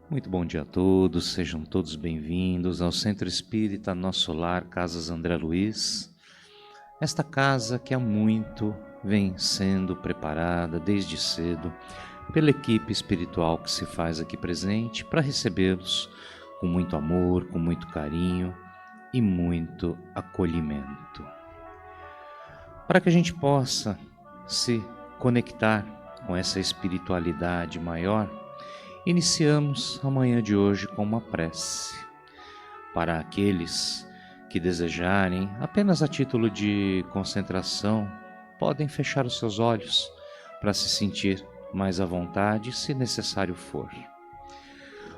Muito bom dia a todos, sejam todos bem-vindos ao Centro Espírita Nosso Lar, Casas André Luiz. Esta casa que há muito vem sendo preparada desde cedo pela equipe espiritual que se faz aqui presente para recebê-los com muito amor, com muito carinho e muito acolhimento. Para que a gente possa se conectar com essa espiritualidade maior, iniciamos a manhã de hoje com uma prece. Para aqueles que desejarem, apenas a título de concentração, podem fechar os seus olhos para se sentir mais à vontade, se necessário for.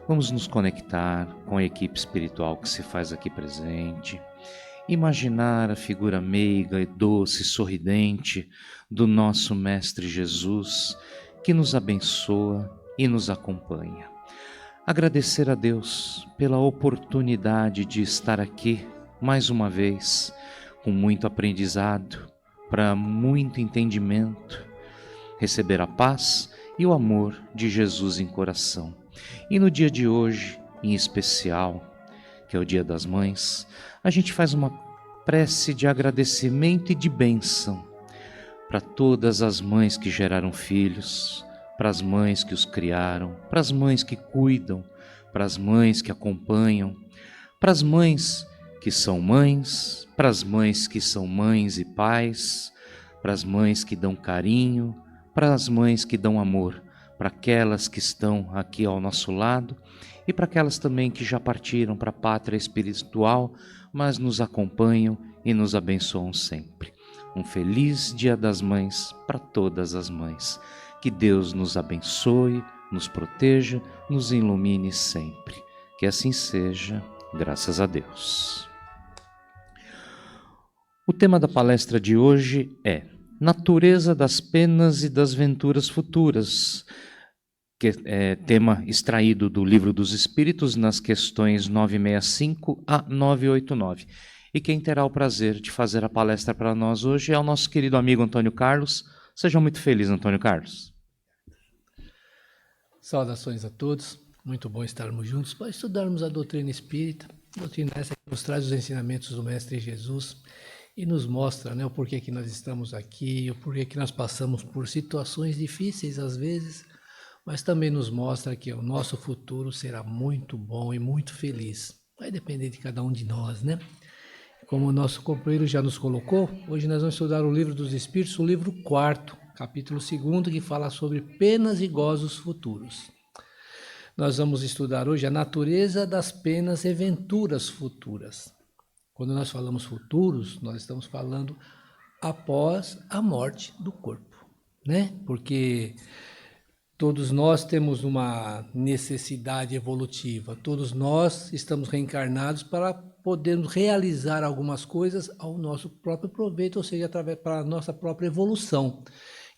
Vamos nos conectar com a equipe espiritual que se faz aqui presente, imaginar a figura meiga e doce, sorridente do nosso Mestre Jesus, que nos abençoa e nos acompanha. Agradecer a Deus pela oportunidade de estar aqui mais uma vez, com muito aprendizado, para muito entendimento, receber a paz e o amor de Jesus em coração. E no dia de hoje, em especial, que é o Dia das Mães, a gente faz uma prece de agradecimento e de bênção para todas as mães que geraram filhos, para as mães que os criaram, para as mães que cuidam, para as mães que acompanham, para as mães que são mães, para as mães que são mães e pais, para as mães que dão carinho, para as mães que dão amor, para aquelas que estão aqui ao nosso lado e para aquelas também que já partiram para a pátria espiritual, mas nos acompanham e nos abençoam sempre. Um feliz Dia das Mães para todas as mães. Que Deus nos abençoe, nos proteja, nos ilumine sempre. Que assim seja, graças a Deus. O tema da palestra de hoje é Natureza das Penas e das Venturas Futuras, que é tema extraído do Livro dos Espíritos nas questões 965 a 989. E quem terá o prazer de fazer a palestra para nós hoje é o nosso querido amigo Antônio Carlos. Seja muito feliz, Antônio Carlos. Saudações a todos, muito bom estarmos juntos para estudarmos a doutrina espírita, doutrina essa que nos traz os ensinamentos do Mestre Jesus e nos mostra, o porquê que nós estamos aqui, o porquê que nós passamos por situações difíceis às vezes, mas também nos mostra que o nosso futuro será muito bom e muito feliz. Vai depender de cada um de nós, Como o nosso companheiro já nos colocou, hoje nós vamos estudar o Livro dos Espíritos, o livro 4º, capítulo 2º, que fala sobre penas e gozos futuros. Nós vamos estudar hoje a natureza das penas e venturas futuras. Quando nós falamos futuros, nós estamos falando após a morte do corpo, Porque todos nós temos uma necessidade evolutiva, todos nós estamos reencarnados para podermos realizar algumas coisas ao nosso próprio proveito, ou seja, através para a nossa própria evolução.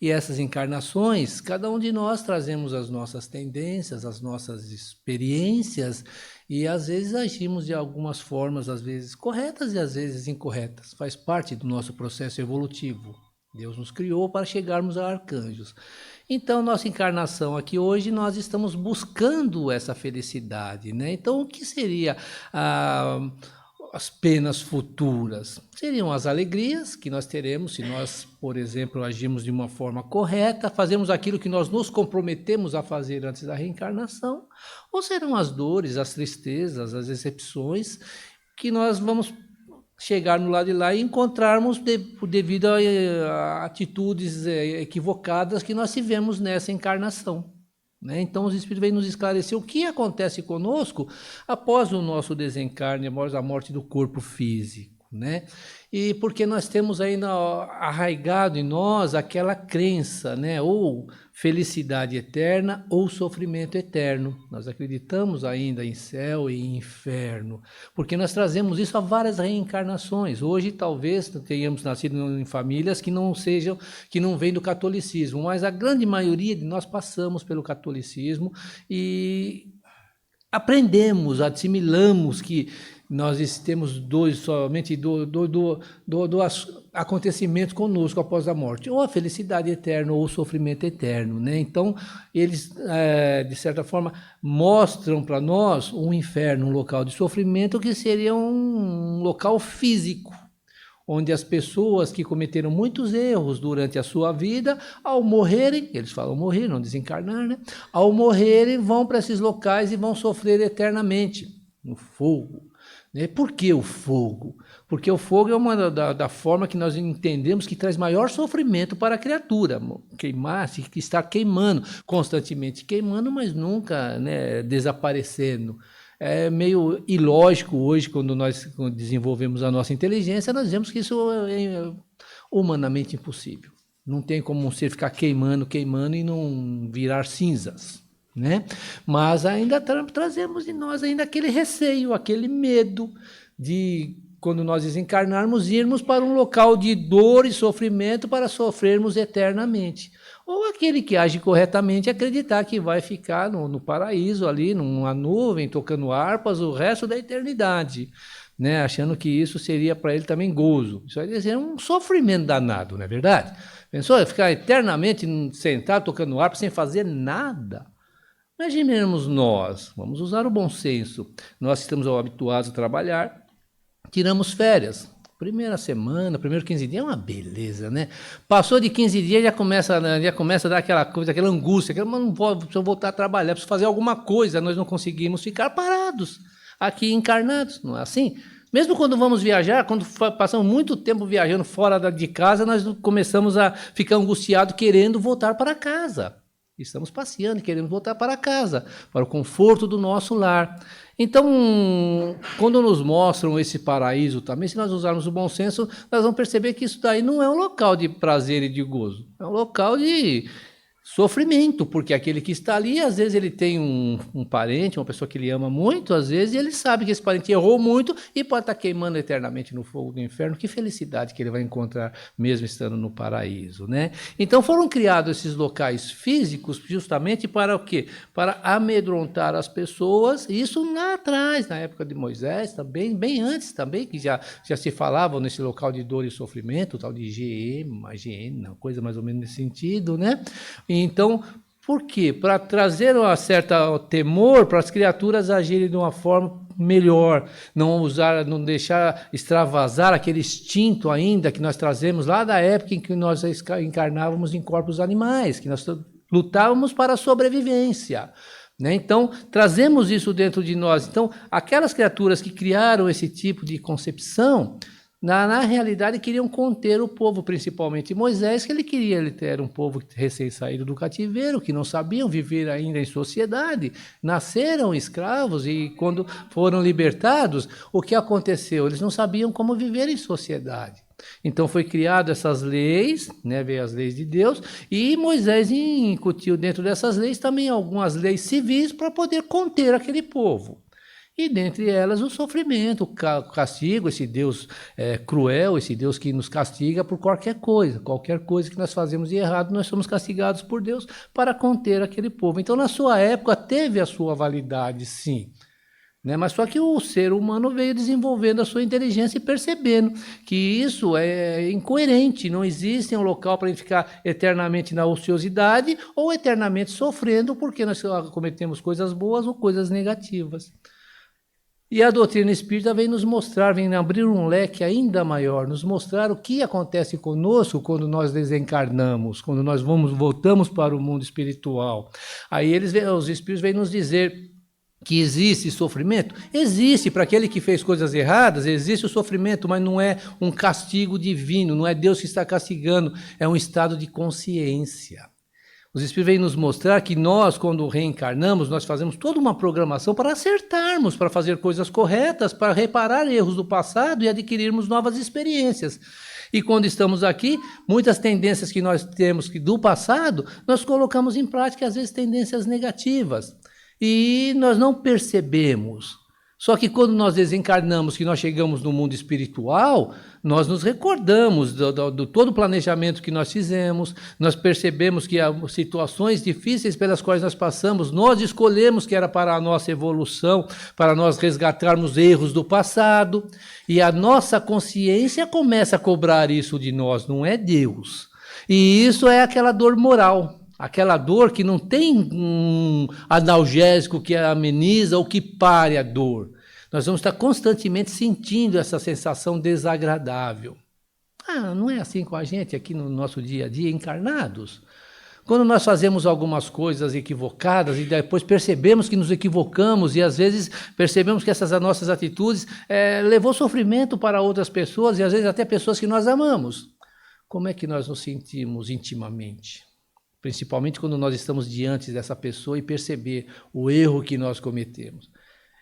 E essas encarnações, cada um de nós trazemos as nossas tendências, as nossas experiências, e às vezes agimos de algumas formas, às vezes corretas e às vezes incorretas. Faz parte do nosso processo evolutivo. Deus nos criou para chegarmos a arcanjos. Então, nossa encarnação aqui hoje, nós estamos buscando essa felicidade, Então, o que seria as penas futuras? Seriam as alegrias que nós teremos se nós, por exemplo, agimos de uma forma correta, fazemos aquilo que nós nos comprometemos a fazer antes da reencarnação, ou serão as dores, as tristezas, as decepções que nós vamos chegar no lado de lá e encontrarmos devido a atitudes equivocadas que nós tivemos nessa encarnação. Então os Espíritos vêm nos esclarecer o que acontece conosco após o nosso desencarne, após a morte do corpo físico. E porque nós temos ainda arraigado em nós aquela crença, ou felicidade eterna ou sofrimento eterno. Nós acreditamos ainda em céu e inferno, porque nós trazemos isso a várias reencarnações. Hoje talvez tenhamos nascido em famílias que não vêm do catolicismo, mas a grande maioria de nós passamos pelo catolicismo e aprendemos, assimilamos que nós temos somente dois acontecimentos conosco após a morte, ou a felicidade eterna ou o sofrimento eterno, né? Então, eles, de certa forma, mostram para nós um inferno, um local de sofrimento que seria um local físico, onde as pessoas que cometeram muitos erros durante a sua vida, ao morrerem, eles falam morrer, não desencarnar, né? Ao morrerem, vão para esses locais e vão sofrer eternamente no fogo. Por que o fogo? Porque o fogo é uma da forma que nós entendemos que traz maior sofrimento para a criatura. Queimar-se, estar queimando, constantemente queimando, mas nunca, né, desaparecendo. É meio ilógico hoje, quando nós desenvolvemos a nossa inteligência, nós vemos que isso é humanamente impossível. Não tem como um ser ficar queimando e não virar cinzas, né? Mas ainda trazemos em nós ainda aquele receio, aquele medo de, quando nós desencarnarmos, irmos para um local de dor e sofrimento para sofrermos eternamente. Ou aquele que age corretamente acreditar que vai ficar no paraíso ali, numa nuvem, tocando harpas o resto da eternidade, né? Achando que isso seria para ele também gozo. Isso vai ser um sofrimento danado, não é verdade? Pensou ficar eternamente sentado tocando harpa sem fazer nada? Imaginemos nós, vamos usar o bom senso, nós estamos habituados a trabalhar, tiramos férias. Primeira semana, primeiro 15 dias é uma beleza, né? Passou de 15 dias, já começa a dar aquela coisa, aquela angústia, que eu não preciso voltar a trabalhar, preciso fazer alguma coisa, nós não conseguimos ficar parados, aqui encarnados, não é assim? Mesmo quando vamos viajar, quando passamos muito tempo viajando fora de casa, nós começamos a ficar angustiados querendo voltar para casa. Estamos passeando e queremos voltar para casa, para o conforto do nosso lar. Então, quando nos mostram esse paraíso também, se nós usarmos o bom senso, nós vamos perceber que isso daí não é um local de prazer e de gozo, é um local de sofrimento, porque aquele que está ali, às vezes ele tem um parente, uma pessoa que ele ama muito, às vezes, e ele sabe que esse parente errou muito e pode estar queimando eternamente no fogo do inferno. Que felicidade que ele vai encontrar mesmo estando no paraíso, né? Então foram criados esses locais físicos justamente para o quê? Para amedrontar as pessoas, e isso lá atrás, na época de Moisés, também, bem antes também, que já se falava nesse local de dor e sofrimento, tal de GM, coisa mais ou menos nesse sentido, né? Então, por quê? Para trazer um certo temor para as criaturas agirem de uma forma melhor, não deixar extravasar aquele instinto ainda que nós trazemos lá da época em que nós encarnávamos em corpos animais, que nós lutávamos para a sobrevivência, né? Então, trazemos isso dentro de nós. Então, aquelas criaturas que criaram esse tipo de concepção, na realidade, queriam conter o povo, principalmente Moisés, que ele era um povo recém-saído do cativeiro, que não sabiam viver ainda em sociedade, nasceram escravos e, quando foram libertados, o que aconteceu? Eles não sabiam como viver em sociedade. Então, foi criado essas leis, né, veio as leis de Deus, e Moisés incutiu dentro dessas leis também algumas leis civis para poder conter aquele povo. E dentre elas o sofrimento, o castigo, esse Deus cruel, esse Deus que nos castiga por qualquer coisa que nós fazemos de errado, nós somos castigados por Deus para conter aquele povo. Então, na sua época, teve a sua validade, sim, né? Mas só que o ser humano veio desenvolvendo a sua inteligência e percebendo que isso é incoerente, não existe um local para ficar eternamente na ociosidade ou eternamente sofrendo porque nós cometemos coisas boas ou coisas negativas. E a doutrina espírita vem nos mostrar, vem abrir um leque ainda maior, nos mostrar o que acontece conosco quando nós desencarnamos, quando nós voltamos para o mundo espiritual. Aí os espíritos vêm nos dizer que existe sofrimento? Existe, para aquele que fez coisas erradas, existe o sofrimento, mas não é um castigo divino, não é Deus que está castigando, é um estado de consciência. Os Espíritos vêm nos mostrar que nós, quando reencarnamos, nós fazemos toda uma programação para acertarmos, para fazer coisas corretas, para reparar erros do passado e adquirirmos novas experiências. E quando estamos aqui, muitas tendências que nós temos do passado, nós colocamos em prática, às vezes, tendências negativas. E nós não percebemos. Só que quando nós desencarnamos, que nós chegamos no mundo espiritual, nós nos recordamos do todo o planejamento que nós fizemos, nós percebemos que as situações difíceis pelas quais nós passamos, nós escolhemos que era para a nossa evolução, para nós resgatarmos erros do passado, e a nossa consciência começa a cobrar isso de nós, não é Deus. E isso é aquela dor moral. Aquela dor que não tem um analgésico que ameniza ou que pare a dor. Nós vamos estar constantemente sentindo essa sensação desagradável. Não é assim com a gente aqui no nosso dia a dia, encarnados? Quando nós fazemos algumas coisas equivocadas e depois percebemos que nos equivocamos e às vezes percebemos que essas nossas atitudes levou sofrimento para outras pessoas e às vezes até pessoas que nós amamos. Como é que nós nos sentimos intimamente? Principalmente quando nós estamos diante dessa pessoa e perceber o erro que nós cometemos.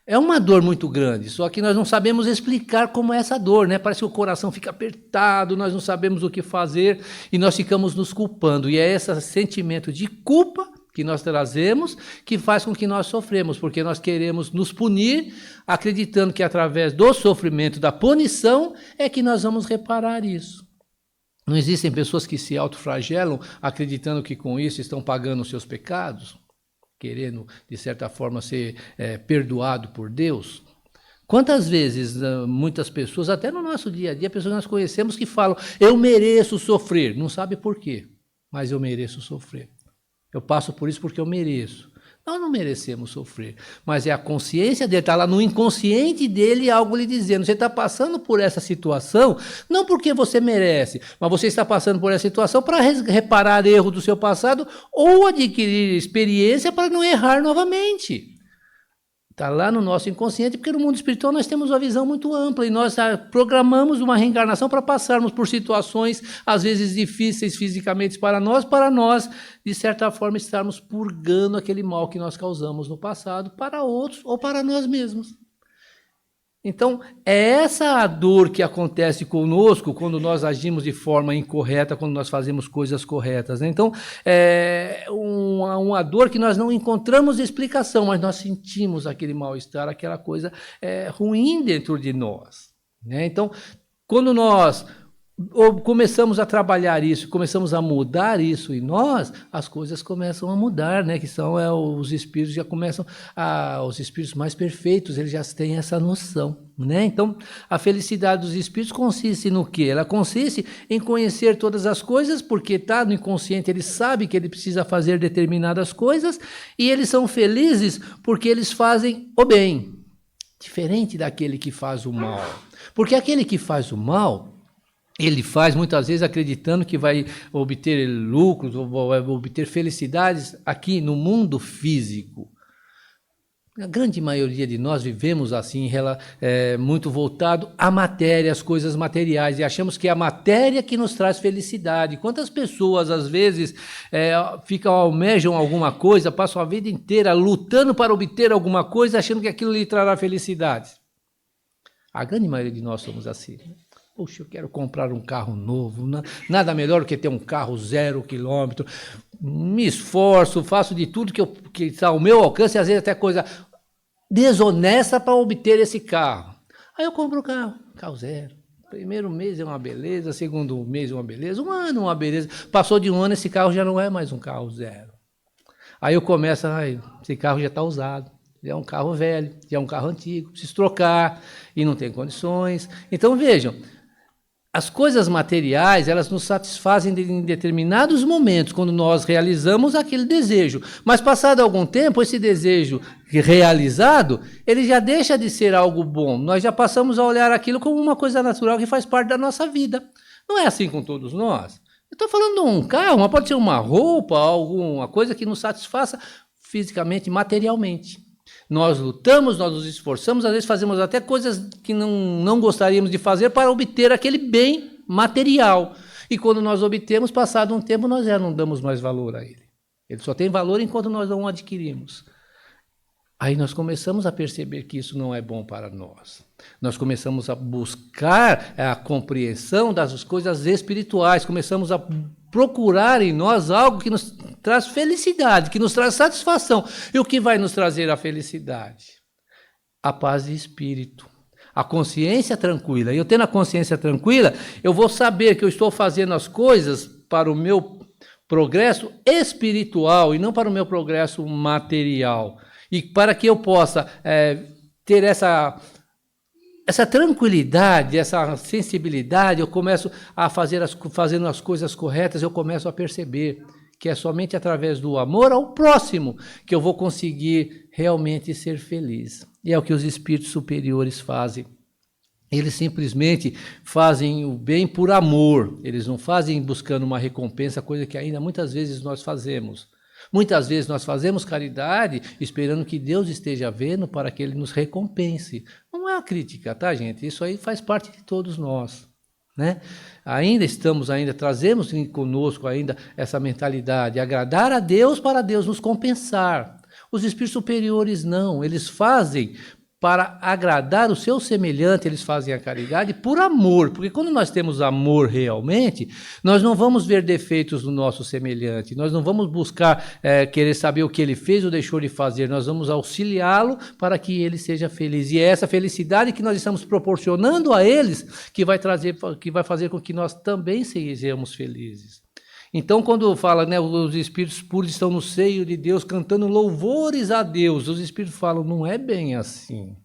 É uma dor muito grande, só que nós não sabemos explicar como é essa dor, né? Parece que o coração fica apertado, nós não sabemos o que fazer e nós ficamos nos culpando. E é esse sentimento de culpa que nós trazemos que faz com que nós sofremos, porque nós queremos nos punir, acreditando que através do sofrimento, da punição, é que nós vamos reparar isso. Não existem pessoas que se autoflagelam acreditando que com isso estão pagando os seus pecados, querendo, de certa forma, ser perdoado por Deus? Quantas vezes muitas pessoas, até no nosso dia a dia, pessoas que nós conhecemos que falam, eu mereço sofrer, não sabe por quê, mas eu mereço sofrer. Eu passo por isso porque eu mereço. Nós não merecemos sofrer, mas é a consciência dele, está lá no inconsciente dele algo lhe dizendo, você está passando por essa situação, não porque você merece, mas você está passando por essa situação para reparar erro do seu passado ou adquirir experiência para não errar novamente. Está lá no nosso inconsciente, porque no mundo espiritual nós temos uma visão muito ampla e nós programamos uma reencarnação para passarmos por situações, às vezes difíceis fisicamente para nós, de certa forma, estarmos purgando aquele mal que nós causamos no passado para outros ou para nós mesmos. Então, é essa a dor que acontece conosco quando nós agimos de forma incorreta, quando nós fazemos coisas corretas, né? Então, é uma dor que nós não encontramos explicação, mas nós sentimos aquele mal-estar, aquela coisa ruim dentro de nós, né? Então, quando nós começamos a trabalhar isso, começamos a mudar isso em nós, as coisas começam a mudar, né? Que são os espíritos já começam os espíritos mais perfeitos, eles já têm essa noção, né? Então, a felicidade dos espíritos consiste no quê? Ela consiste em conhecer todas as coisas, porque está no inconsciente, ele sabe que ele precisa fazer determinadas coisas, e eles são felizes porque eles fazem o bem, diferente daquele que faz o mal. Porque aquele que faz o mal, ele faz muitas vezes acreditando que vai obter lucros ou vai obter felicidades aqui no mundo físico. A grande maioria de nós vivemos assim, muito voltado à matéria, às coisas materiais, e achamos que é a matéria que nos traz felicidade. Quantas pessoas, às vezes, almejam alguma coisa, passam a vida inteira lutando para obter alguma coisa, achando que aquilo lhe trará felicidade? A grande maioria de nós somos assim, né? Poxa, eu quero comprar um carro novo, nada melhor do que ter um carro 0 quilômetro, me esforço, faço de tudo que está ao meu alcance, às vezes até coisa desonesta para obter esse carro. Aí eu compro o carro 0. Primeiro mês é uma beleza, segundo mês é uma beleza, um ano é uma beleza. Passou de um ano, esse carro já não é mais um carro 0. Aí eu começo, esse carro já está usado. Já é um carro velho, já é um carro antigo, preciso trocar e não tem condições. Então vejam, as coisas materiais, elas nos satisfazem em determinados momentos, quando nós realizamos aquele desejo. Mas passado algum tempo, esse desejo realizado, ele já deixa de ser algo bom. Nós já passamos a olhar aquilo como uma coisa natural que faz parte da nossa vida. Não é assim com todos nós. Eu estou falando de um carro, mas pode ser uma roupa, alguma coisa que nos satisfaça fisicamente, materialmente. Nós lutamos, nós nos esforçamos, às vezes fazemos até coisas que não gostaríamos de fazer para obter aquele bem material. E quando nós obtemos, passado um tempo, nós já não damos mais valor a ele. Ele só tem valor enquanto nós não o adquirimos. Aí nós começamos a perceber que isso não é bom para nós. Nós começamos a buscar a compreensão das coisas espirituais, começamos a procurar em nós algo que nos traz felicidade, que nos traz satisfação. E o que vai nos trazer a felicidade? A paz de espírito. A consciência tranquila. E eu tendo a consciência tranquila, eu vou saber que eu estou fazendo as coisas para o meu progresso espiritual e não para o meu progresso material. E para que eu possa ter essa tranquilidade, essa sensibilidade, eu começo a fazendo as coisas corretas, eu começo a perceber que é somente através do amor ao próximo que eu vou conseguir realmente ser feliz. E é o que os espíritos superiores fazem. Eles simplesmente fazem o bem por amor, eles não fazem buscando uma recompensa, coisa que ainda muitas vezes nós fazemos. Muitas vezes nós fazemos caridade esperando que Deus esteja vendo para que Ele nos recompense. Não é uma crítica, tá, gente? Isso aí faz parte de todos nós, né? Trazemos conosco ainda essa mentalidade, agradar a Deus para Deus nos compensar. Os espíritos superiores não, eles fazem para agradar o seu semelhante, eles fazem a caridade por amor, porque quando nós temos amor realmente, nós não vamos ver defeitos no nosso semelhante, nós não vamos buscar querer saber o que ele fez ou deixou de fazer, nós vamos auxiliá-lo para que ele seja feliz. E é essa felicidade que nós estamos proporcionando a eles que vai fazer com que nós também sejamos felizes. Então, quando fala, né, os espíritos puros estão no seio de Deus, cantando louvores a Deus, os espíritos falam, não é bem assim.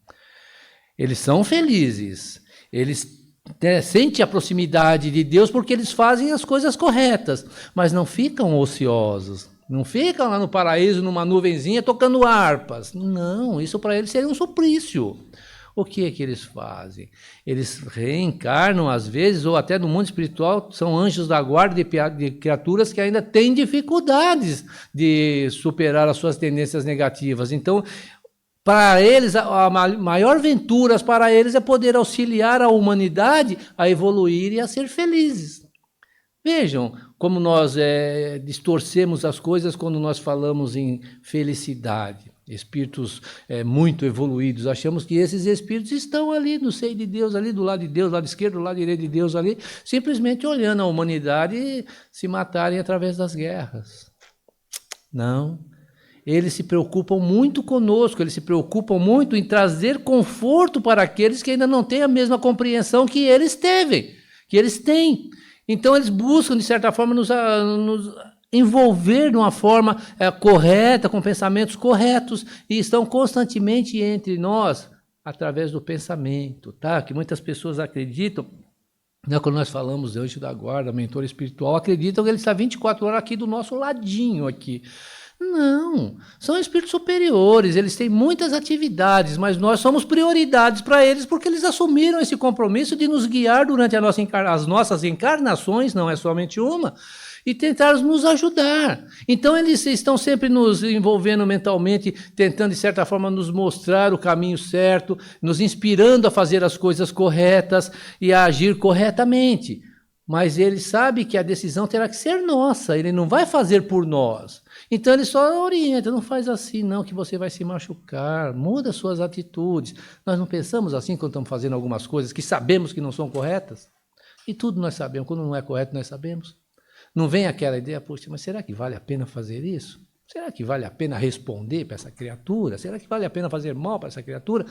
Eles são felizes, eles sentem a proximidade de Deus porque eles fazem as coisas corretas, mas não ficam ociosos, não ficam lá no paraíso, numa nuvenzinha, tocando harpas. Não, isso para eles seria um suplício. O que é que eles fazem? Eles reencarnam às vezes, ou até no mundo espiritual, são anjos da guarda de criaturas que ainda têm dificuldades de superar as suas tendências negativas. Então, para eles, a maior ventura para eles é poder auxiliar a humanidade a evoluir e a ser felizes. Vejam como nós distorcemos as coisas quando nós falamos em felicidade. Espíritos muito evoluídos, achamos que esses espíritos estão ali no seio de Deus, ali do lado de Deus, lado esquerdo, do lado direito de Deus, ali, simplesmente olhando a humanidade se matarem através das guerras. Não, eles se preocupam muito conosco, eles se preocupam muito em trazer conforto para aqueles que ainda não têm a mesma compreensão que eles têm. Então eles buscam, de certa forma, nos envolver de uma forma correta, com pensamentos corretos, e estão constantemente entre nós através do pensamento, tá? Que muitas pessoas acreditam, né, quando nós falamos de anjo da guarda, mentor espiritual, acreditam que ele está 24 horas aqui do nosso ladinho aqui. Não, são espíritos superiores, eles têm muitas atividades, mas nós somos prioridades para eles porque eles assumiram esse compromisso de nos guiar durante as nossas encarnações, não é somente uma, e tentar nos ajudar. Então eles estão sempre nos envolvendo mentalmente, tentando de certa forma nos mostrar o caminho certo, nos inspirando a fazer as coisas corretas e a agir corretamente. Mas ele sabe que a decisão terá que ser nossa, ele não vai fazer por nós. Então ele só orienta, não faz assim não, que você vai se machucar, muda suas atitudes. Nós não pensamos assim quando estamos fazendo algumas coisas que sabemos que não são corretas? E tudo nós sabemos, quando não é correto nós sabemos. Não vem aquela ideia, poxa, mas será que vale a pena fazer isso? Será que vale a pena responder para essa criatura? Será que vale a pena fazer mal para essa criatura?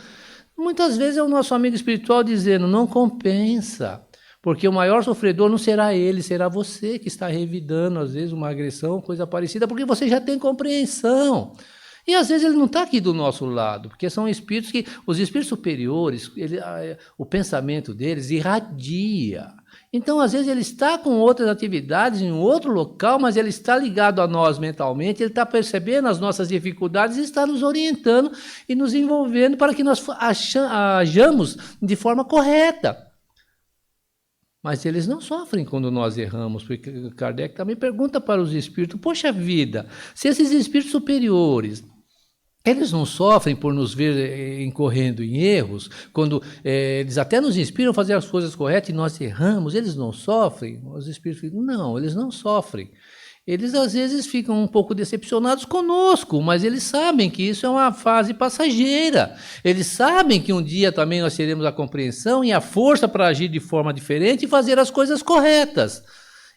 Muitas vezes é o nosso amigo espiritual dizendo, não compensa. Porque o maior sofredor não será ele, será você que está revidando, às vezes, uma agressão, coisa parecida, porque você já tem compreensão. E às vezes ele não está aqui do nosso lado, porque são espíritos que, os espíritos superiores, o pensamento deles irradia. Então, às vezes, ele está com outras atividades em outro local, mas ele está ligado a nós mentalmente, ele está percebendo as nossas dificuldades e está nos orientando e nos envolvendo para que nós ajamos de forma correta. Mas eles não sofrem quando nós erramos, porque Kardec também pergunta para os espíritos, poxa vida, se esses espíritos superiores, eles não sofrem por nos ver incorrendo em erros, quando eles até nos inspiram a fazer as coisas corretas e nós erramos, eles não sofrem? Os espíritos dizem, não, eles não sofrem. Eles às vezes ficam um pouco decepcionados conosco, mas eles sabem que isso é uma fase passageira. Eles sabem que um dia também nós teremos a compreensão e a força para agir de forma diferente e fazer as coisas corretas.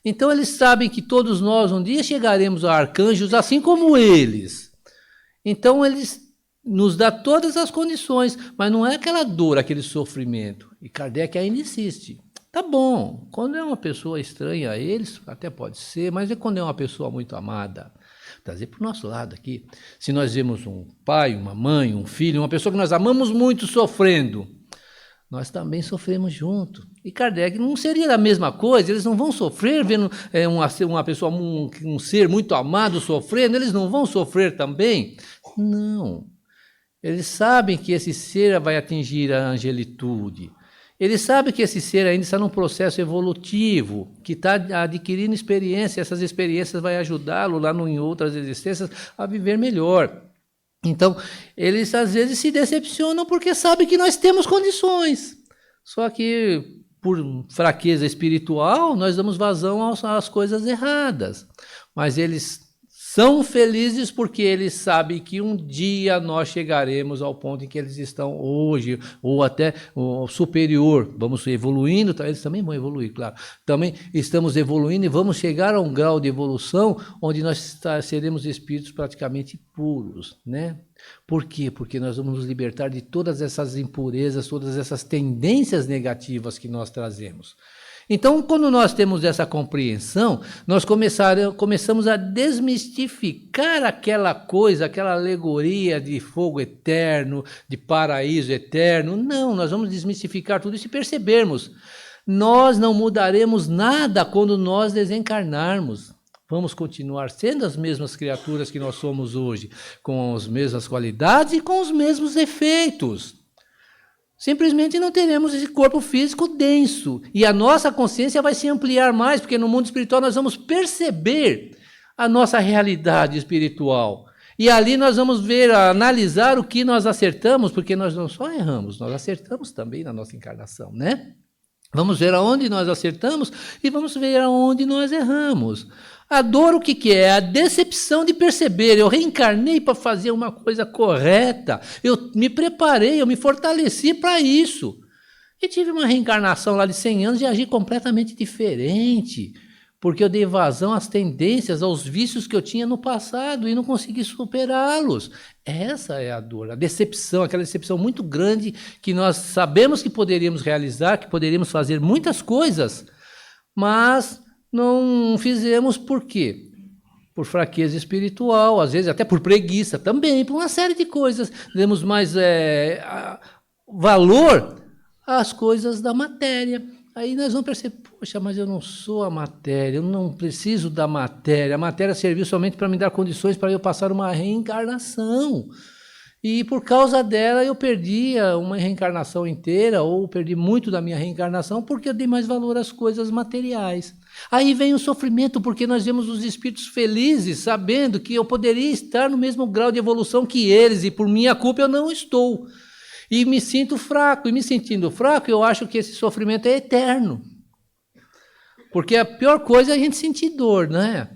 Então eles sabem que todos nós um dia chegaremos a arcanjos assim como eles. Então eles nos dá todas as condições, mas não é aquela dor, aquele sofrimento. E Kardec ainda insiste. Tá bom, quando é uma pessoa estranha a eles, até pode ser, mas é quando é uma pessoa muito amada. Trazer para o nosso lado aqui. Se nós vemos um pai, uma mãe, um filho, uma pessoa que nós amamos muito sofrendo, nós também sofremos junto. E Kardec não seria a mesma coisa, eles não vão sofrer vendo uma pessoa, um ser muito amado sofrendo, eles não vão sofrer também? Não. Eles sabem que esse ser vai atingir a angelitude. Eles sabem que esse ser ainda está num processo evolutivo, que está adquirindo experiência, essas experiências vão ajudá-lo lá em outras existências a viver melhor. Então, eles às vezes se decepcionam porque sabem que nós temos condições. Só que, por fraqueza espiritual, nós damos vazão às coisas erradas. Mas eles são felizes porque eles sabem que um dia nós chegaremos ao ponto em que eles estão hoje, ou até o superior. Vamos evoluindo, eles também vão evoluir, claro. Também estamos evoluindo e vamos chegar a um grau de evolução onde nós seremos espíritos praticamente puros, né? Por quê? Porque nós vamos nos libertar de todas essas impurezas, todas essas tendências negativas que nós trazemos. Então, quando nós temos essa compreensão, nós começamos a desmistificar aquela coisa, aquela alegoria de fogo eterno, de paraíso eterno. Não, nós vamos desmistificar tudo isso e percebermos. Nós não mudaremos nada quando nós desencarnarmos. Vamos continuar sendo as mesmas criaturas que nós somos hoje, com as mesmas qualidades e com os mesmos efeitos. Simplesmente não teremos esse corpo físico denso. E a nossa consciência vai se ampliar mais, porque no mundo espiritual nós vamos perceber a nossa realidade espiritual. E ali nós vamos ver, analisar o que nós acertamos, porque nós não só erramos, nós acertamos também na nossa encarnação, né? Vamos ver aonde nós acertamos e vamos ver aonde nós erramos. A dor, o que é? A decepção de perceber. Eu reencarnei para fazer uma coisa correta. Eu me preparei, eu me fortaleci para isso. E tive uma reencarnação lá de 100 anos e agi completamente diferente. Porque eu dei vazão às tendências, aos vícios que eu tinha no passado e não consegui superá-los. Essa é a dor, a decepção, aquela decepção muito grande que nós sabemos que poderíamos realizar, que poderíamos fazer muitas coisas, mas não fizemos por quê? Por fraqueza espiritual, às vezes até por preguiça também, por uma série de coisas. Demos mais valor às coisas da matéria. Aí nós vamos perceber, poxa, mas eu não sou a matéria, eu não preciso da matéria. A matéria serviu somente para me dar condições para eu passar uma reencarnação. E por causa dela eu perdi uma reencarnação inteira, ou perdi muito da minha reencarnação, porque eu dei mais valor às coisas materiais. Aí vem o sofrimento, porque nós vemos os espíritos felizes, sabendo que eu poderia estar no mesmo grau de evolução que eles, e por minha culpa eu não estou. E me sinto fraco, e me sentindo fraco, eu acho que esse sofrimento é eterno. Porque a pior coisa é a gente sentir dor, né?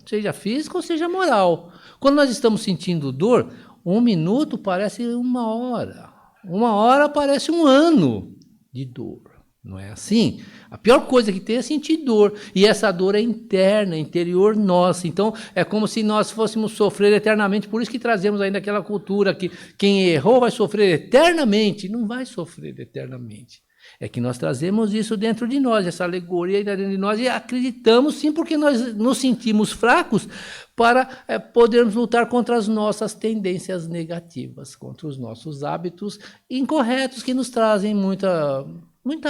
Seja física ou seja moral. Quando nós estamos sentindo dor, 1 minuto parece 1 hora. 1 hora parece 1 ano de dor. Não é assim? A pior coisa que tem é sentir dor. E essa dor é interna, interior nossa. Então, é como se nós fôssemos sofrer eternamente. Por isso que trazemos ainda aquela cultura que quem errou vai sofrer eternamente. Não vai sofrer eternamente. É que nós trazemos isso dentro de nós, essa alegoria dentro de nós, e acreditamos sim, porque nós nos sentimos fracos para podermos lutar contra as nossas tendências negativas, contra os nossos hábitos incorretos que nos trazem muita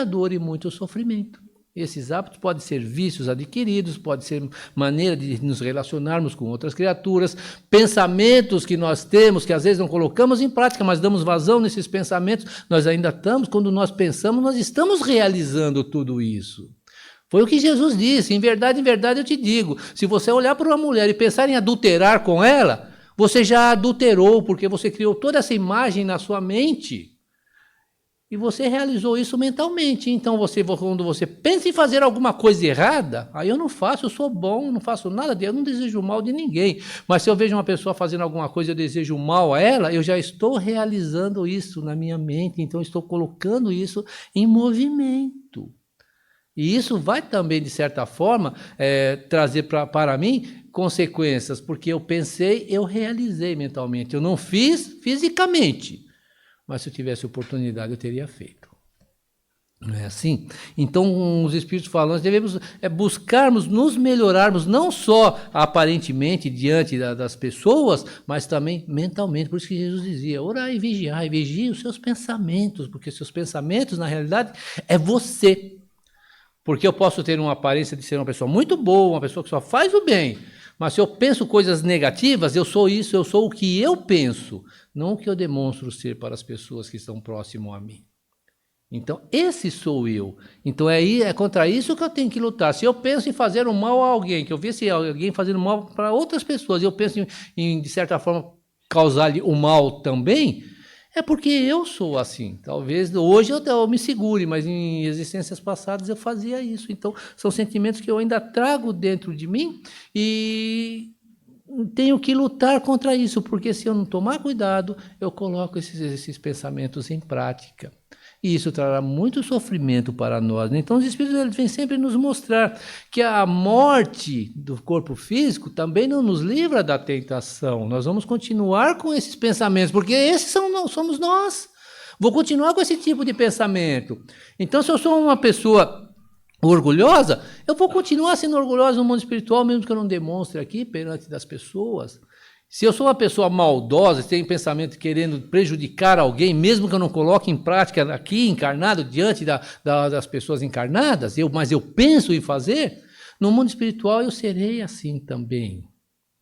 dor e muito sofrimento. Esses hábitos podem ser vícios adquiridos, pode ser maneira de nos relacionarmos com outras criaturas, pensamentos que nós temos, que às vezes não colocamos em prática, mas damos vazão nesses pensamentos. Nós ainda estamos, quando nós pensamos, nós estamos realizando tudo isso. Foi o que Jesus disse, em verdade eu te digo, se você olhar para uma mulher e pensar em adulterar com ela, você já adulterou, porque você criou toda essa imagem na sua mente. E você realizou isso mentalmente. Então, quando você pensa em fazer alguma coisa errada, aí eu não faço, eu sou bom, eu não faço nada, eu não desejo mal de ninguém. Mas se eu vejo uma pessoa fazendo alguma coisa e eu desejo mal a ela, eu já estou realizando isso na minha mente, então estou colocando isso em movimento. E isso vai também, de certa forma, trazer para mim consequências, porque eu pensei, eu realizei mentalmente. Eu não fiz fisicamente, mas se eu tivesse oportunidade, eu teria feito. Não é assim? Então, os Espíritos falam, nós devemos buscarmos nos melhorarmos, não só aparentemente diante das pessoas, mas também mentalmente. Por isso que Jesus dizia, orai e vigiai, vigie os seus pensamentos, porque seus pensamentos, na realidade, é você. Porque eu posso ter uma aparência de ser uma pessoa muito boa, uma pessoa que só faz o bem, mas se eu penso coisas negativas, eu sou isso, eu sou o que eu penso, não o que eu demonstro ser para as pessoas que estão próximo a mim. Então, esse sou eu. Então, é contra isso que eu tenho que lutar. Se eu penso em fazer um mal a alguém, que eu visse alguém fazendo mal para outras pessoas, e eu penso em, de certa forma, causar-lhe o mal também, é porque eu sou assim. Talvez hoje eu me segure, mas em existências passadas eu fazia isso. Então, são sentimentos que eu ainda trago dentro de mim e tenho que lutar contra isso, porque se eu não tomar cuidado, eu coloco esses pensamentos em prática. E isso trará muito sofrimento para nós. Né? Então, os Espíritos eles vêm sempre nos mostrar que a morte do corpo físico também não nos livra da tentação. Nós vamos continuar com esses pensamentos, porque esses somos nós. Vou continuar com esse tipo de pensamento. Então, se eu sou uma pessoa orgulhosa, eu vou continuar sendo orgulhosa no mundo espiritual, mesmo que eu não demonstre aqui perante das pessoas. Se eu sou uma pessoa maldosa, tenho pensamento querendo prejudicar alguém, mesmo que eu não coloque em prática aqui, encarnado, diante das pessoas encarnadas, mas eu penso em fazer, no mundo espiritual eu serei assim também,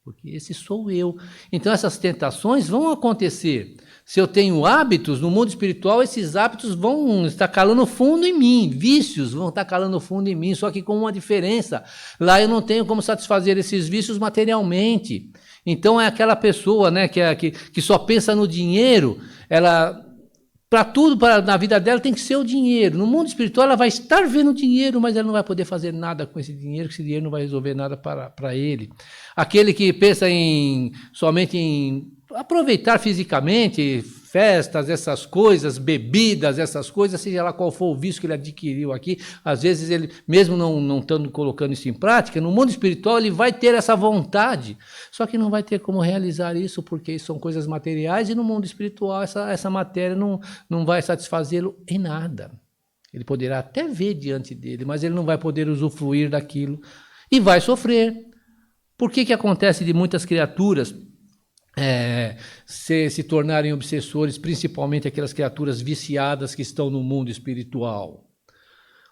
porque esse sou eu. Então essas tentações vão acontecer. Se eu tenho hábitos, no mundo espiritual esses hábitos vão estar calando fundo em mim, vícios vão estar calando fundo em mim, só que com uma diferença. Lá eu não tenho como satisfazer esses vícios materialmente. Então é aquela pessoa, né, que só pensa no dinheiro, ela, para tudo na vida dela tem que ser o dinheiro. No mundo espiritual ela vai estar vendo dinheiro, mas ela não vai poder fazer nada com esse dinheiro, que esse dinheiro não vai resolver nada para ele. Aquele que pensa somente em aproveitar fisicamente, festas, essas coisas, bebidas, essas coisas, seja lá qual for o vício que ele adquiriu aqui, às vezes ele, mesmo não estando colocando isso em prática, no mundo espiritual ele vai ter essa vontade, só que não vai ter como realizar isso, porque isso são coisas materiais, e no mundo espiritual essa matéria não vai satisfazê-lo em nada. Ele poderá até ver diante dele, mas ele não vai poder usufruir daquilo, e vai sofrer. Por que acontece de muitas criaturas se tornarem obsessores, principalmente aquelas criaturas viciadas que estão no mundo espiritual?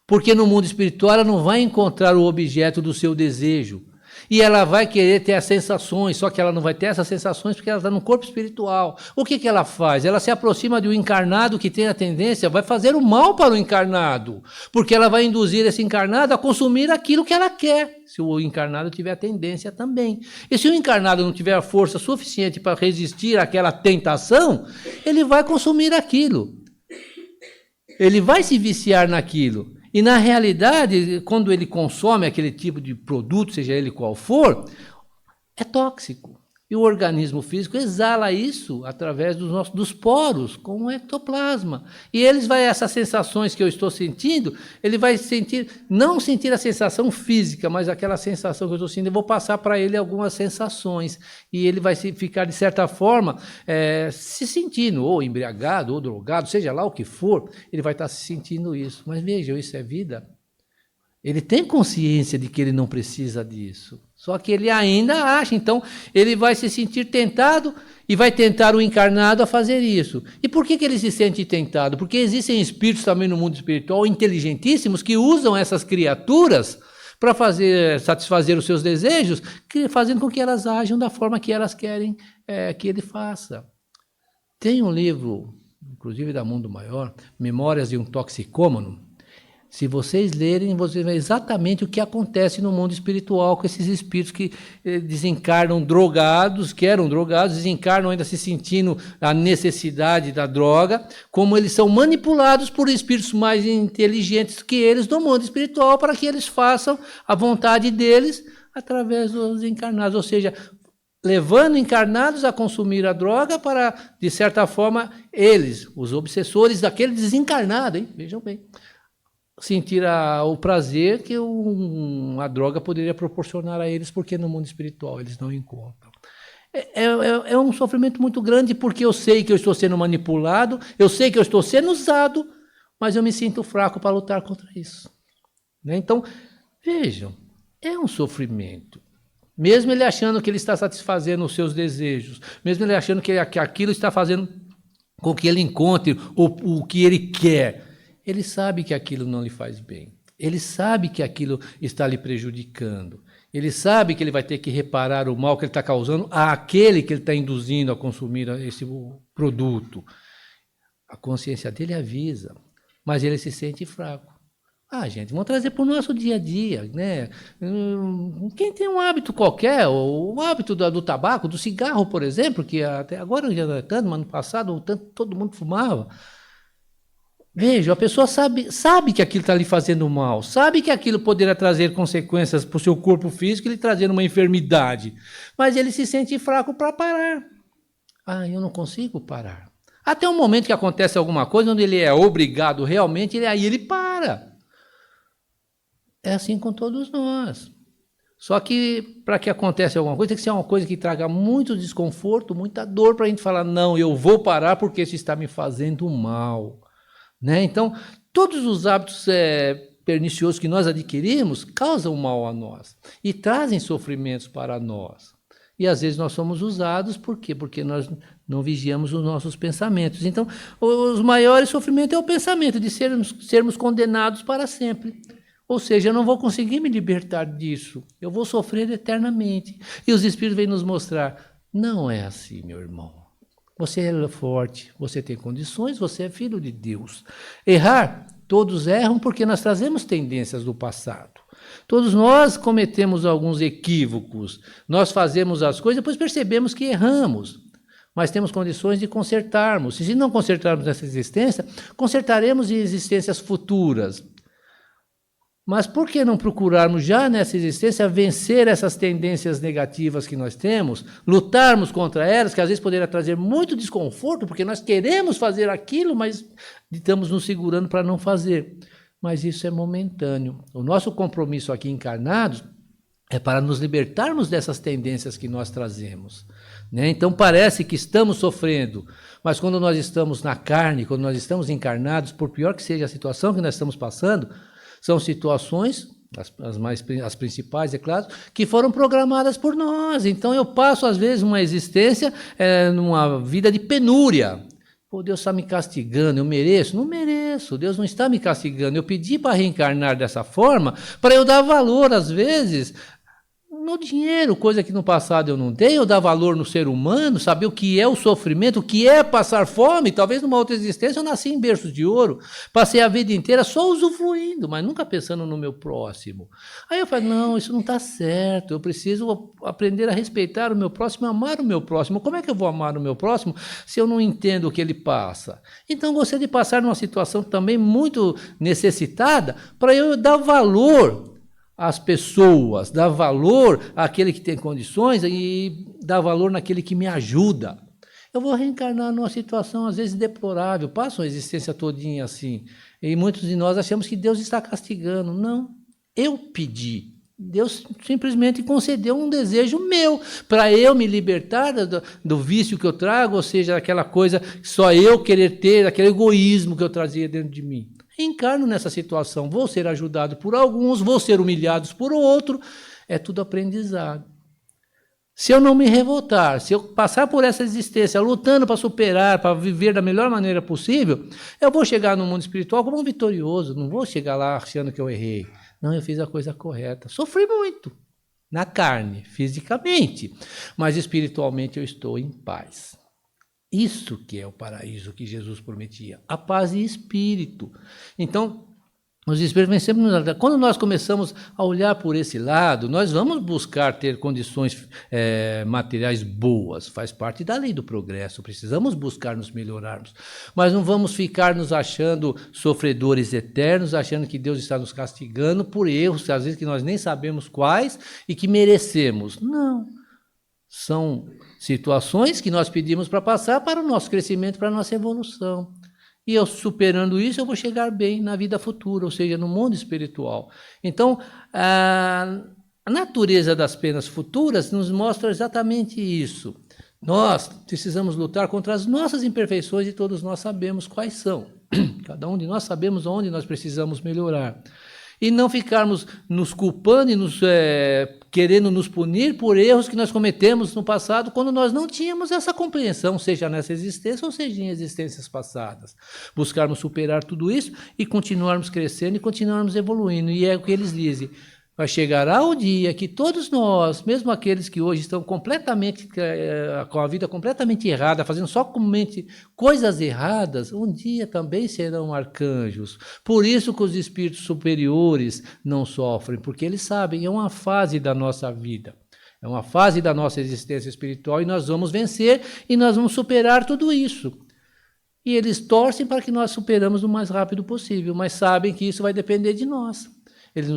Porque no mundo espiritual ela não vai encontrar o objeto do seu desejo, e ela vai querer ter as sensações, só que ela não vai ter essas sensações porque ela está no corpo espiritual. O que ela faz? Ela se aproxima de um encarnado que tem a tendência, vai fazer o mal para o encarnado, porque ela vai induzir esse encarnado a consumir aquilo que ela quer, se o encarnado tiver a tendência também. E se o encarnado não tiver a força suficiente para resistir àquela tentação, ele vai consumir aquilo. Ele vai se viciar naquilo. E, na realidade, quando ele consome aquele tipo de produto, seja ele qual for, é tóxico. E o organismo físico exala isso através dos poros, com o ectoplasma. E essas sensações que eu estou sentindo, ele vai não sentir a sensação física, mas aquela sensação que eu estou sentindo, eu vou passar para ele algumas sensações. E ele vai ficar, de certa forma, se sentindo, ou embriagado, ou drogado, seja lá o que for, ele vai estar se sentindo isso. Mas vejam, isso é vida. Ele tem consciência de que ele não precisa disso. Só que ele ainda acha, então ele vai se sentir tentado e vai tentar o encarnado a fazer isso. E por que ele se sente tentado? Porque existem espíritos também no mundo espiritual inteligentíssimos que usam essas criaturas para satisfazer os seus desejos, fazendo com que elas ajam da forma que elas querem que ele faça. Tem um livro, inclusive da Mundo Maior, Memórias de um Toxicômano. Se vocês lerem, vocês verão exatamente o que acontece no mundo espiritual com esses espíritos que desencarnam drogados, que eram drogados, desencarnam ainda se sentindo a necessidade da droga, como eles são manipulados por espíritos mais inteligentes que eles do mundo espiritual para que eles façam a vontade deles através dos encarnados, ou seja, levando encarnados a consumir a droga para, de certa forma, eles, os obsessores daquele desencarnado, hein? Vejam bem, sentir o prazer que a droga poderia proporcionar a eles, porque no mundo espiritual eles não encontram. É um sofrimento muito grande, porque eu sei que eu estou sendo manipulado, eu sei que eu estou sendo usado, mas eu me sinto fraco para lutar contra isso. Né? Então, vejam, é um sofrimento. Mesmo ele achando que ele está satisfazendo os seus desejos, mesmo ele achando que aquilo está fazendo com que ele encontre o que ele quer, ele sabe que aquilo não lhe faz bem. Ele sabe que aquilo está lhe prejudicando. Ele sabe que ele vai ter que reparar o mal que ele está causando àquele que ele está induzindo a consumir esse produto. A consciência dele avisa, mas ele se sente fraco. Gente, vamos trazer para o nosso dia a dia, né? Quem tem um hábito qualquer, o hábito do tabaco, do cigarro, por exemplo, que até agora já não é tanto, mas no passado todo mundo fumava. Veja, a pessoa sabe que aquilo está lhe fazendo mal, sabe que aquilo poderá trazer consequências para o seu corpo físico e lhe trazer uma enfermidade, mas ele se sente fraco para parar. Eu não consigo parar. Até o momento que acontece alguma coisa, onde ele é obrigado realmente, aí ele para. É assim com todos nós. Só que, para que aconteça alguma coisa, tem que ser uma coisa que traga muito desconforto, muita dor, para a gente falar, não, eu vou parar porque isso está me fazendo mal. Né? Então, todos os hábitos perniciosos que nós adquirimos causam mal a nós e trazem sofrimentos para nós. E às vezes nós somos usados, por quê? Porque nós não vigiamos os nossos pensamentos. Então, os maiores sofrimentos é o pensamento de sermos condenados para sempre. Ou seja, eu não vou conseguir me libertar disso. Eu vou sofrer eternamente. E os Espíritos vêm nos mostrar, não é assim, meu irmão. Você é forte, você tem condições, você é filho de Deus. Errar, todos erram porque nós trazemos tendências do passado. Todos nós cometemos alguns equívocos. Nós fazemos as coisas, depois percebemos que erramos. Mas temos condições de consertarmos. E se não consertarmos nessa existência, consertaremos em existências futuras. Mas por que não procurarmos já nessa existência vencer essas tendências negativas que nós temos, lutarmos contra elas, que às vezes poderia trazer muito desconforto, porque nós queremos fazer aquilo, mas estamos nos segurando para não fazer. Mas isso é momentâneo. O nosso compromisso aqui encarnados é para nos libertarmos dessas tendências que nós trazemos. Né? Então parece que estamos sofrendo, mas quando nós estamos na carne, quando nós estamos encarnados, por pior que seja a situação que nós estamos passando, são situações, as principais, é claro, que foram programadas por nós. Então eu passo, às vezes, uma existência numa vida de penúria. Deus está me castigando, eu mereço? Não mereço, Deus não está me castigando. Eu pedi para reencarnar dessa forma, para eu dar valor, às vezes, no dinheiro, coisa que no passado eu não dei, eu dar valor no ser humano, saber o que é o sofrimento, o que é passar fome. Talvez numa outra existência eu nasci em berços de ouro, passei a vida inteira só usufruindo, mas nunca pensando no meu próximo. Aí eu falei, não, isso não está certo, eu preciso aprender a respeitar o meu próximo, amar o meu próximo. Como é que eu vou amar o meu próximo se eu não entendo o que ele passa? Então gostaria de passar numa situação também muito necessitada para eu dar valor às pessoas, dar valor àquele que tem condições e dar valor naquele que me ajuda. Eu vou reencarnar numa situação, às vezes, deplorável, passo a existência todinha assim, e muitos de nós achamos que Deus está castigando. Não, eu pedi. Deus simplesmente concedeu um desejo meu, para eu me libertar do vício que eu trago, ou seja, aquela coisa que só eu querer ter, aquele egoísmo que eu trazia dentro de mim. Encarno nessa situação, vou ser ajudado por alguns, vou ser humilhado por outro, é tudo aprendizado. Se eu não me revoltar, se eu passar por essa existência lutando para superar, para viver da melhor maneira possível, eu vou chegar no mundo espiritual como um vitorioso, não vou chegar lá achando que eu errei. Não, eu fiz a coisa correta. Sofri muito, na carne, fisicamente, mas espiritualmente eu estou em paz. Isso que é o paraíso que Jesus prometia, a paz e espírito. Então, os espíritos vêm sempre nos ajudar. Quando nós começamos a olhar por esse lado, nós vamos buscar ter condições materiais boas, faz parte da lei do progresso, precisamos buscar nos melhorarmos, mas não vamos ficar nos achando sofredores eternos, achando que Deus está nos castigando por erros, às vezes que nós nem sabemos quais e que merecemos. Não. São situações que nós pedimos para passar para o nosso crescimento, para a nossa evolução. E eu superando isso, eu vou chegar bem na vida futura, ou seja, no mundo espiritual. Então, a natureza das penas futuras nos mostra exatamente isso. Nós precisamos lutar contra as nossas imperfeições e todos nós sabemos quais são. Cada um de nós sabemos onde nós precisamos melhorar. E não ficarmos nos culpando e querendo nos punir por erros que nós cometemos no passado, quando nós não tínhamos essa compreensão, seja nessa existência ou seja em existências passadas. Buscarmos superar tudo isso e continuarmos crescendo e continuarmos evoluindo. E é o que eles dizem. Vai chegar o dia que todos nós, mesmo aqueles que hoje estão completamente com a vida completamente errada, fazendo somente coisas erradas, um dia também serão arcanjos. Por isso que os espíritos superiores não sofrem, porque eles sabem, é uma fase da nossa vida. É uma fase da nossa existência espiritual e nós vamos vencer e nós vamos superar tudo isso. E eles torcem para que nós superamos o mais rápido possível, mas sabem que isso vai depender de nós. Eles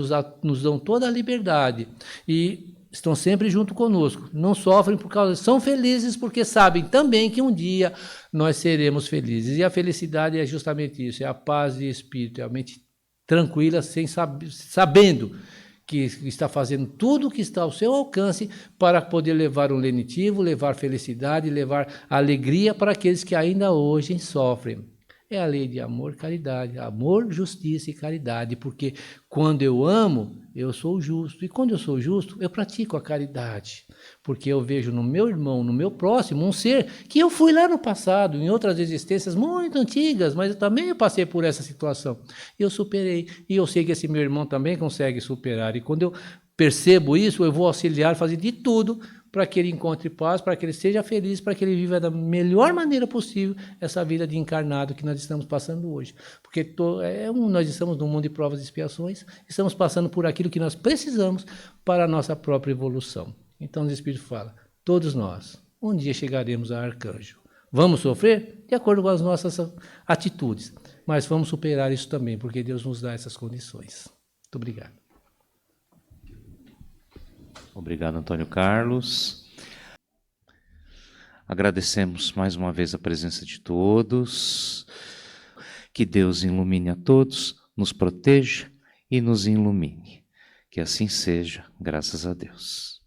nos dão toda a liberdade e estão sempre junto conosco. Não sofrem por causa, são felizes porque sabem também que um dia nós seremos felizes. E a felicidade é justamente isso, é a paz de espírito, é a mente tranquila, sabendo que está fazendo tudo o que está ao seu alcance para poder levar um lenitivo, levar felicidade, levar alegria para aqueles que ainda hoje sofrem. É a lei de amor, caridade, amor, justiça e caridade, porque quando eu amo, eu sou justo, e quando eu sou justo, eu pratico a caridade, porque eu vejo no meu irmão, no meu próximo, um ser que eu fui lá no passado, em outras existências muito antigas, mas eu também passei por essa situação, eu superei, e eu sei que esse meu irmão também consegue superar, e quando eu percebo isso, eu vou auxiliar, fazer de tudo, para que ele encontre paz, para que ele seja feliz, para que ele viva da melhor maneira possível essa vida de encarnado que nós estamos passando hoje. Porque nós estamos num mundo de provas e expiações, estamos passando por aquilo que nós precisamos para a nossa própria evolução. Então o Espírito fala, todos nós, um dia chegaremos a arcanjo. Vamos sofrer? De acordo com as nossas atitudes, mas vamos superar isso também, porque Deus nos dá essas condições. Muito obrigado. Obrigado, Antônio Carlos. Agradecemos mais uma vez a presença de todos. Que Deus ilumine a todos, nos proteja e nos ilumine. Que assim seja, graças a Deus.